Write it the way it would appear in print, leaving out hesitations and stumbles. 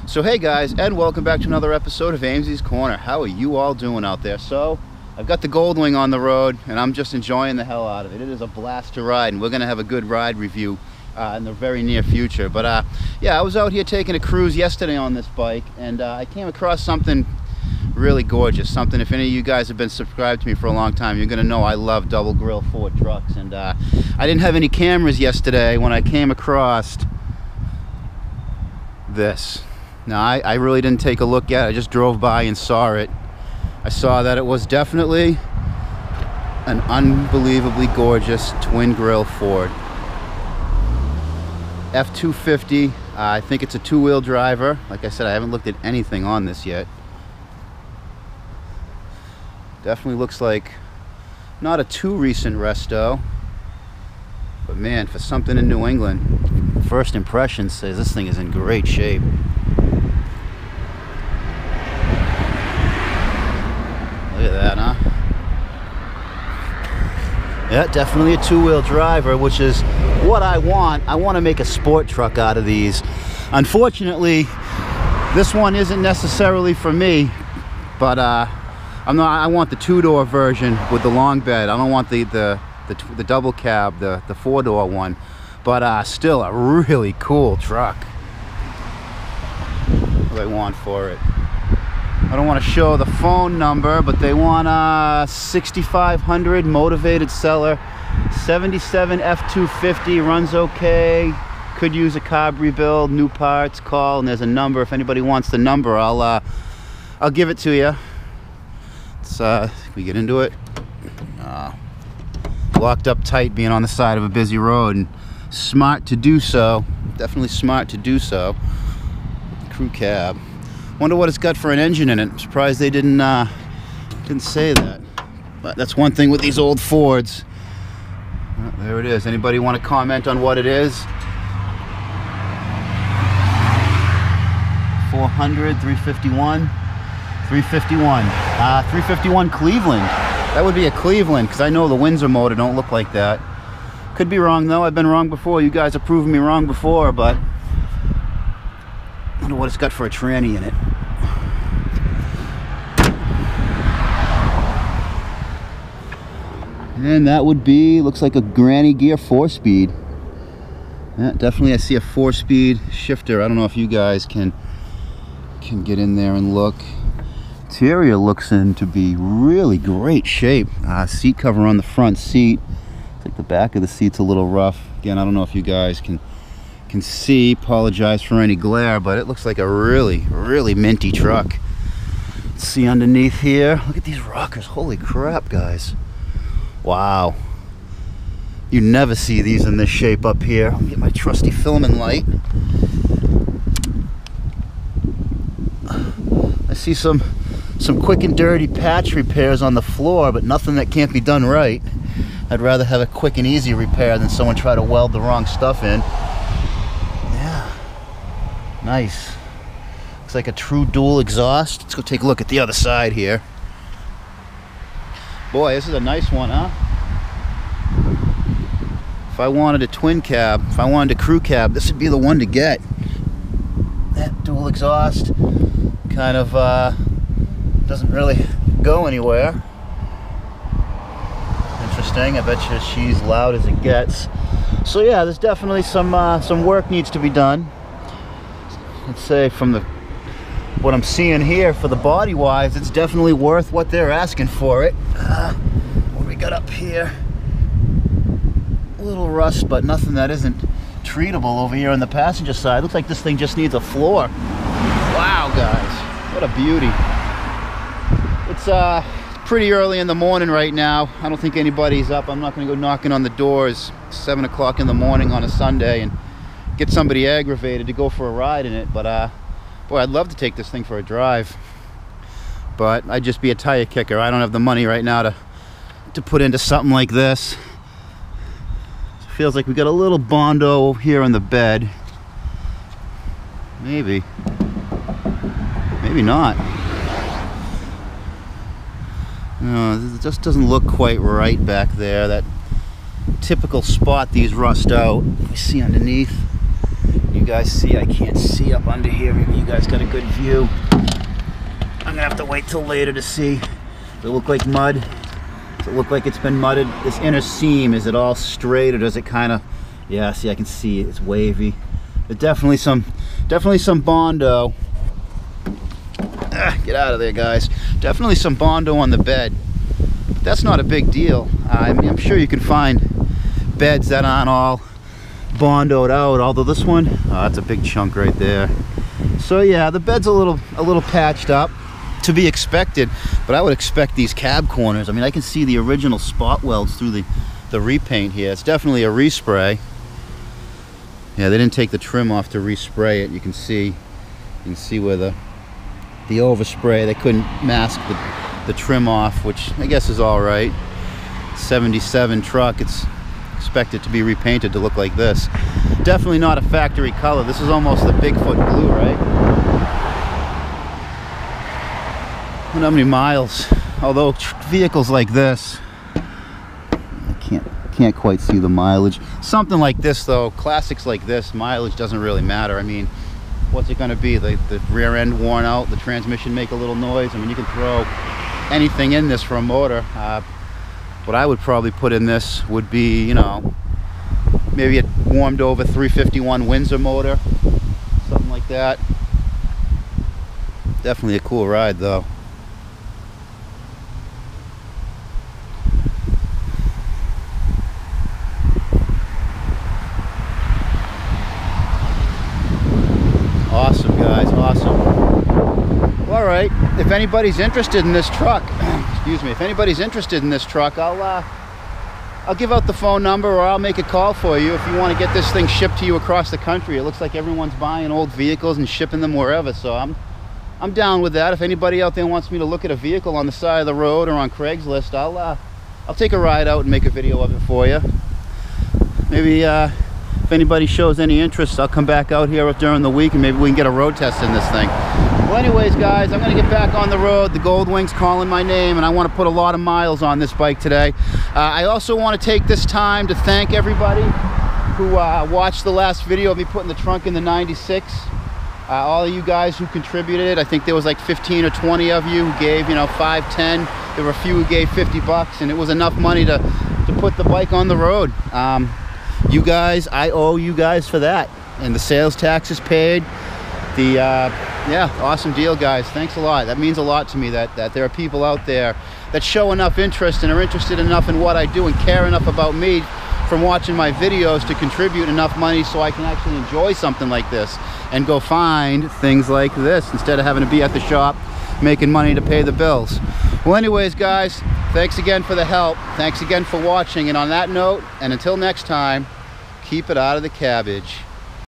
So hey guys, and welcome back to another episode of Ames's Corner. How are you all doing out there? So I've got the Goldwing on the road and I'm just enjoying the hell out of it. It is a blast to ride, and we're gonna have a good ride review in the very near future. But yeah, I was out here taking a cruise yesterday on this bike, and I came across something really gorgeous. Something, if any of you guys have been subscribed to me for a long time, you're gonna know I love double grill Ford trucks. And I didn't have any cameras yesterday when I came across this. Now, I really didn't take a look at it. I just drove by and saw it. I saw that it was definitely an unbelievably gorgeous twin grill Ford F250. I think it's a two-wheel driver. Like I said, I haven't looked at anything on this yet. Definitely looks like not a too recent resto, but man, for something in New England, first impression says this thing is in great shape. Look at that, huh? Yeah, definitely a two-wheel driver, which is what I want. I want to make a sport truck out of these. Unfortunately, this one isn't necessarily for me, but I want the two-door version with the long bed. I don't want the double cab, the four-door one, but still a really cool truck. What do they want for it? I don't want to show the phone number, but they want 6,500 motivated seller, 77 F250, runs okay, could use a carb rebuild, new parts, call, and there's a number. If anybody wants the number, I'll give it to you. Can we get into it? Locked up tight, being on the side of a busy road, and smart to do so. Definitely smart to do so. Crew cab. Wonder what it's got for an engine in it. I'm surprised they didn't say that. But that's one thing with these old Fords. There it is. Anybody want to comment on what it is? 400, 351, 351. 351 Cleveland. That would be a Cleveland, because I know the Windsor motor don't look like that. Could be wrong though. I've been wrong before. You guys have proven me wrong before, but I wonder what it's got for a tranny in it. And that would be, looks like a granny gear 4-speed. Yeah, definitely I see a 4-speed shifter. I don't know if you guys can get in there and look. Interior looks in to be really great shape. Seat cover on the front seat. It's like the back of the seat's a little rough. Again, I don't know if you guys can see. Apologize for any glare, but it looks like a really minty truck. Let's see underneath here. Look at these rockers. Holy crap, guys. Wow. You never see these in this shape up here. Let me get my trusty filament light. I see some quick and dirty patch repairs on the floor, but nothing that can't be done right. I'd rather have a quick and easy repair than someone try to weld the wrong stuff in. Yeah, nice. Looks like a true dual exhaust. Let's go take a look at the other side here. Boy, this is a nice one, huh? If I wanted a twin cab, if I wanted a crew cab, this would be the one to get. That dual exhaust kind of doesn't really go anywhere. Interesting. I bet you she's loud as it gets. So yeah, there's definitely some work needs to be done. Let's say from what I'm seeing here for the body wise, it's definitely worth what they're asking for it. What do we got up here? A little rust, but nothing that isn't treatable over here on the passenger side. Looks like this thing just needs a floor. Wow, guys, what a beauty. It's pretty early in the morning right now. I don't think anybody's up. I'm not going to go knocking on the doors 7 o'clock in the morning on a Sunday and get somebody aggravated to go for a ride in it. But boy, I'd love to take this thing for a drive, but I'd just be a tire kicker. I don't have the money right now to put into something like this. It feels like we got a little Bondo here on the bed. Maybe not. No, it just doesn't look quite right back there. That typical spot these rust out. You see underneath. You you guys see. I can't see up under here. Maybe you guys got a good view. I'm gonna have to wait till later to see. Does it look like mud? Does it look like it's been mudded? This inner seam, is it all straight or does it kind of, yeah, see, I can see it. It's wavy. But definitely some Bondo. Get out of there, guys. Definitely some Bondo on the bed. But that's not a big deal. I mean, I'm sure you can find beds that aren't all Bondoed out, although this one, oh, that's a big chunk right there. So yeah, the bed's a little patched up, to be expected, but I would expect these cab corners. I mean, I can see the original spot welds through the repaint here. It's definitely a respray. Yeah, they didn't take the trim off to respray it. You can see where the overspray, they couldn't mask the trim off, which I guess is all right. 77 truck, it's expected to be repainted to look like this. Definitely not a factory color. This is almost the Bigfoot blue, right? I don't know how many miles, although vehicles like this, I can't quite see the mileage. Something like this though, classics like this, mileage doesn't really matter. I mean, what's it gonna be? The rear end worn out, the transmission make a little noise. I mean, you can throw anything in this for a motor. What I would probably put in this would be, you know, maybe a warmed over 351 Windsor motor, something like that. Definitely a cool ride though. Awesome, guys, awesome. Well, all right, if anybody's interested in this truck, excuse me, if anybody's interested in this truck, I'll give out the phone number, or I'll make a call for you if you want to get this thing shipped to you across the country. It looks like everyone's buying old vehicles and shipping them wherever, so I'm down with that. If anybody out there wants me to look at a vehicle on the side of the road or on Craigslist, I'll take a ride out and make a video of it for you. Maybe if anybody shows any interest, I'll come back out here during the week and maybe we can get a road test in this thing. Well, anyways, guys, I'm gonna get back on the road. The Goldwing's calling my name, and I want to put a lot of miles on this bike today. I also want to take this time to thank everybody who watched the last video of me putting the trunk in the 96. All of you guys who contributed. I think there was like 15 or 20 of you who gave, you know, 5, 10. There were a few who gave 50 bucks, and it was enough money to put the bike on the road. You guys, I owe you guys for that, and the sales tax is paid. Yeah, awesome deal, guys. Thanks a lot. That means a lot to me that there are people out there that show enough interest and are interested enough in what I do and care enough about me from watching my videos to contribute enough money so I can actually enjoy something like this and go find things like this instead of having to be at the shop making money to pay the bills. Well, anyways, guys, thanks again for the help. Thanks again for watching. And on that note, and until next time, keep it out of the cabbage.